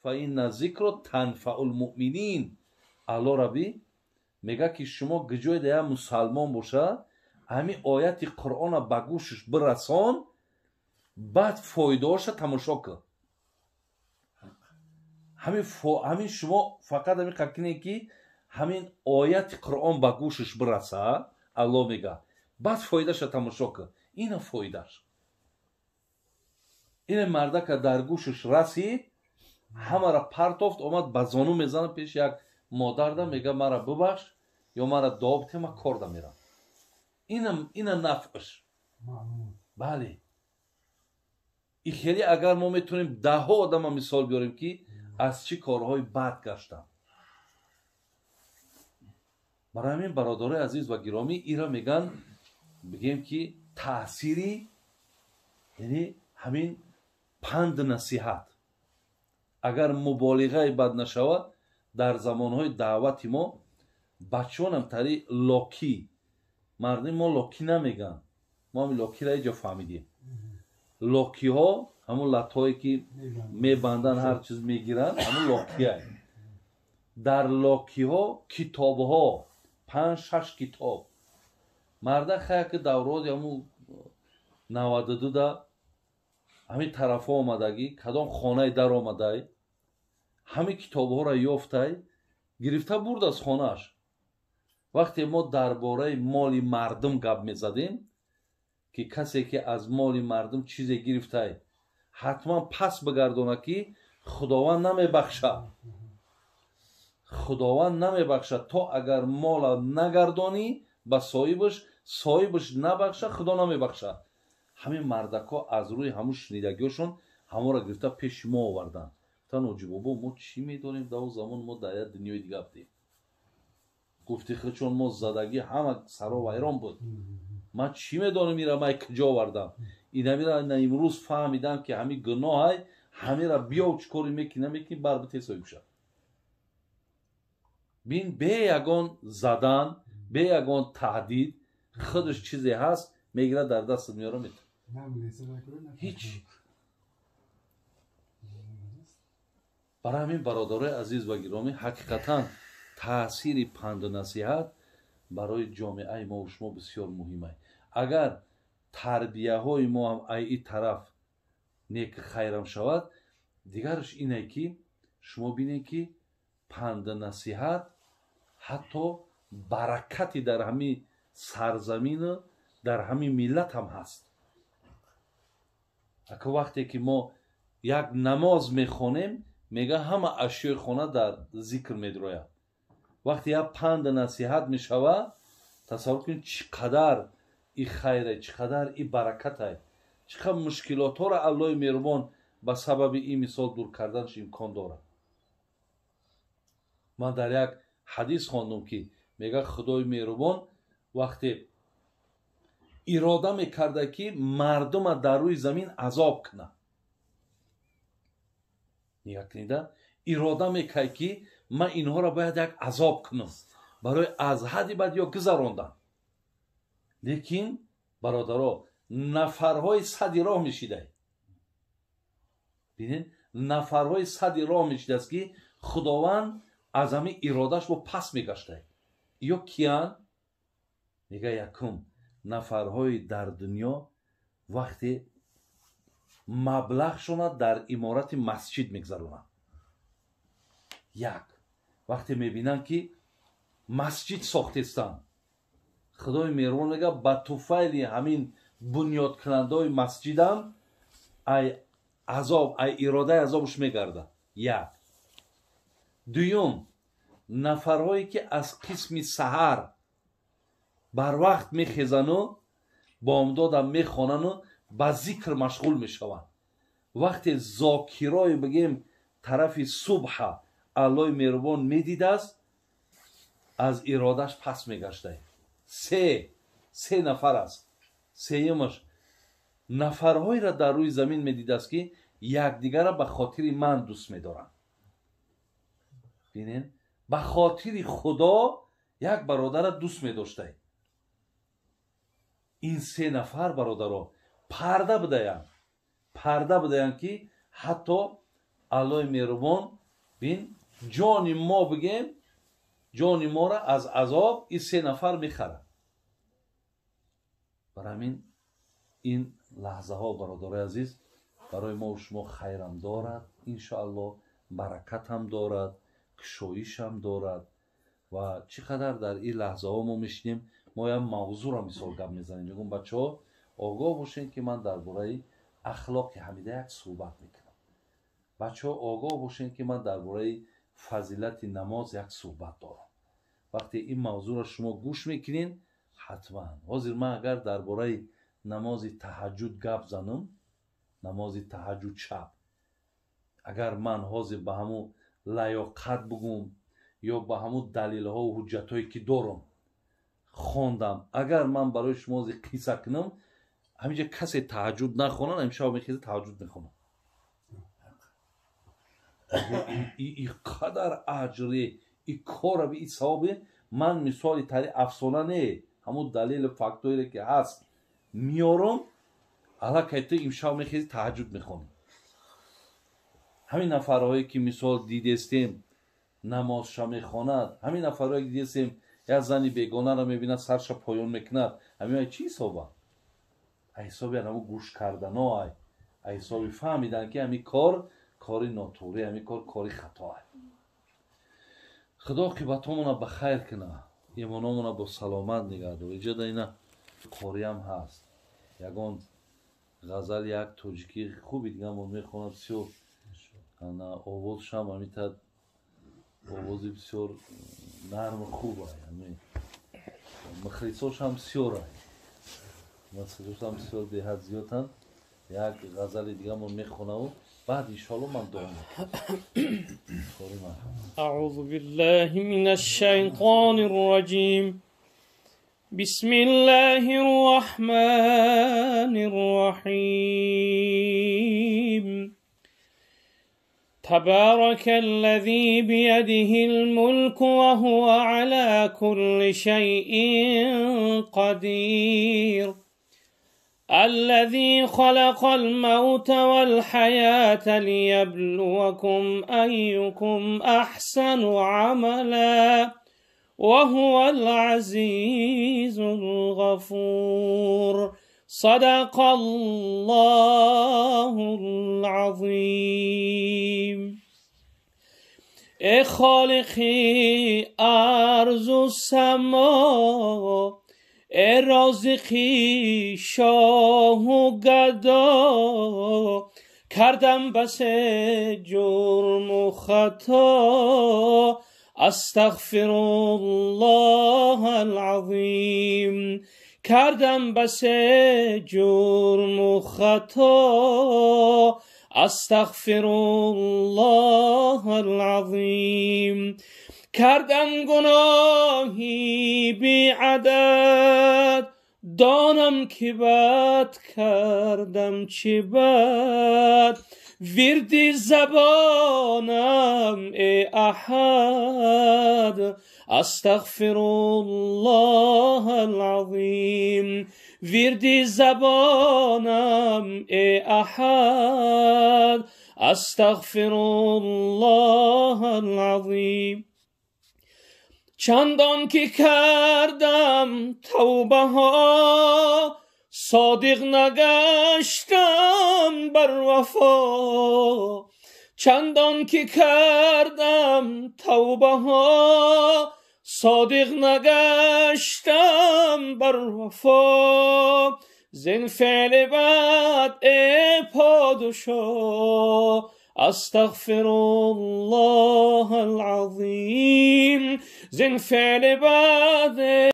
فَإِنَّ ذِكْرَ تَنْفَعُ الْمُؤْمِنِينَ. Алло Раби мега ки шумо гиҷои дая мусалмон боша, ҳамин ояти Қуръона ба гӯшиш бирасон, баъд фоидаоша тамошо кун. ҳамин шумо фақат ҳамин қакине ки ҳамин ояти Қуръон ба гӯшиш бираса, Алло мега, баъд фоидаша тамошо кун. ина фоидаш. ина мардака дар гӯшиш расид, ҳамара партофт, омад ба зону мезана пеш як модарда, мега мара бубахш ё мара дуо бите, ма корда мерам. ина нафъш. бале. ихели агар мо метавонем даҳҳо одама мисол биёрем ки аз чӣ корҳои бад гаштанд. барои ҳамин бародарои азиз ва гиромӣ, ира меган бигем ки таъсири, яъне ҳамин панд насиҳат агар муболиғаи бад нашавад, дар замонҳои даъвати мо бачаонам тари локӣ, мардуми мо локӣ намеган, мо ҳамин локиро иҷо фаҳмидем. локиҳо ҳамун латҳое ки мебанданд, ҳар чиз мегиранд, ҳамун локиа. дар локиҳо китобҳо 5-6 китоб. марда хая ки давроди ҳамун 92 ҳамин тарафҳо омадагӣ, кадом хонаи дар омадай, ҳамин китобҳоро ёфтай, гирифта бурд аз хонааш. вақте мо дар бораи моли мардум гап мезадем, ки касе ки аз моли мардум чизе гирифтай, ҳатман пас бигардона ки худованд намебахшад. худованд намебахшад. то агар мола нагардонӣ ба соҳибаш набахшад, худо намебахшад. ҳамин мардакҳо аз рӯи ҳамун шнидагиҳошон ҳамонро гирифта пеши мо оварданд. гуфтанд ҳоҷи бобо, мо чӣ медонем, дар он замон мо дар як дунёи дига будем. гуфти чун мо задагӣ ҳама саро вайрон буд. ман чӣ медонем ира май куҷо овардам. инамира имрӯз фаҳмидам ки ҳамин гуноҳай, ҳамира биёв чӣ кори мекӣ намекӣ, барбите соҳибша. бин бе ягон задан, бе ягон таҳдид, худаш чизе ҳаст, мегира дар дастат меёра, метавон ҳеч. барои ҳамин бародарои азиз ва гиромӣ, ҳақиқатан таъсири панду насиҳат барои ҷомеаи мо шумо бисёр муҳим аст. агар тарбияҳои мо ҳам ин тараф неки хайрам шавад, дигараш ине ки шумо бинед ки панду насиҳат ҳатто баракати дар ҳамин сарзамину, дар ҳамин миллат ҳам ҳаст. ака вақте ки мо як намоз мехонем, мега ҳама ашёи хона дар зикр медрояд. вақте як панду насиҳат мешавад, тасаввур кунед чӣ қадар и хайре, чӣ қадар и баракате, чӣ қадар мушкилотҳоро Аллоҳи меҳрубон ба сабаби ин мисол дур карданаш имкон дорад. ман дар як ҳадис хондум ки мега худои меҳрубон вақте ирода мекарда ки мардума дар рӯи замин азоб кунад, нигоҳ кунеда, ирода мекард ки ман инҳоро бояд як азоб кунам, барои аз ҳадди бад ё гузарондан. лекин бародаро, нафарҳои сади роҳ мешидай. бинед, нафарҳои сади роҳ мешидаст ки худованд аз ҳамин иродаш бо пас мегаштай. ё киян? мега якум нафарҳои дар дунё вақте маблағшона дар иморати масҷид мегзаронанд. як вақте мебинанд ки масҷид сохтестанд, худои меҳрубон мега ба туфайли ҳамин бунёдкунандаҳои масҷидам ай азоб, ай иродаи азобаш мегардад. як. дуюм, нафарҳое ки аз қисми саҳар барвақт мехезану бомдодам мехонану ба зикр машғул мешаванд. вақте зокирои бигем тарафи субҳа Аллоҳи меҳрубон медидааст, аз иродаш пас мегаштай. се нафар аст. сеюмаш, нафарҳоеро дар рӯи замин медидааст ки якдигарро ба хотири ман дӯст медоранд. бинед, ба хотири худо як бародарро дӯст медоштай. ин се нафар бародаро парда будаянд. پرده بدهند که حتی الله مهربان بین جان ما بگیم جان ما را از عذاب این 3 نفر میخره. برای همین این لحظه ها برادرای عزیز برای ما و شما خیرم دارد، انشاءالله برکت هم دارد، کشایش هم دارد. و چقدر در این لحظه ها ما میشنیم ما یک موضوع را مثال گپ میزنیم، میگم بچه ها آگاه باشین که من درباره اخلاق حمیده یک صحبت میکنم. بچه ها آگاه باشین که من درباره فضیلت نماز یک صحبت دارم. وقتی این موضوع را شما گوش میکنین حتما حاضر من اگر درباره نماز تهجد گپ زنم، نماز تهجد شب، اگر من حاضر به همون لیاقت بگم یا به همون دلیل ها و حجت هایی که دارم خواندم، اگر من برای شما قصه کنم همینجا کسی تهجد نخونن امشب میخیزه تهجد میخونن. این قدر اجری این کار به این ثوابه. من مثال تاری افسانه نه، همون دلیل فاکتوری که هست میارم. الان که تو امشب میخیزی تهجد میخونی. همین نفرهایی که مثال دیدستیم نمازش میخواند، همین نفرهایی که دیدستیم یک زنی بیگانه را میبیند سرش پایان میکند، همین چی حسابه؟ حسابی همون گوش کردن های حسابی فهمیدن که همین کاری ناتوری، همین کاری خطا. خدا که باتمون بخیر کنه، ایمانمون با سلامت نگه داره. اینجا دینا کاری هم هست، یگان غزل یک توجیکی خوبی دیگه من میخونم بسیار آوازش هم همیتد آوازی بسیار نرم خوب های، مخریصاش هم بسیار های، مخریصاش هم بسیار به حد زیاد هم. یک غزل دیگه من میخونم و بعد انشاءالله من دعا میکنم. اعوذ بالله من الشیطان الرجیم. بسم الله الرحمن الرحیم. تبارك الذي بيده الملك وهو على كل شيء قدير. الذي خلق الموت والحياة ليبلوكم أيكم أحسن عملا وهو العزيز الغفور. صدق الله العظیم. ای خالقی ارض و سما، ای رازقی شاه و گدا، کردم بس جرم و خطا، استغفر الله العظیم. کردم بس جرم و خطا، استغفر الله العظیم. کردم گناهی بی عدد، دانم که بد کردم چه بد. وردی زبانم ای احد، استغفر الله العظیم. وردی زبانم ای احد، استغفر الله العظیم. چندان که کردم توبه ها، صادق نگشتم بر وفا. چندان که کردم توبه ها، صادق نگشتم بر وفا. زین فعل بد ای پادشاه، استغفر الله العظیم. زین فعل بد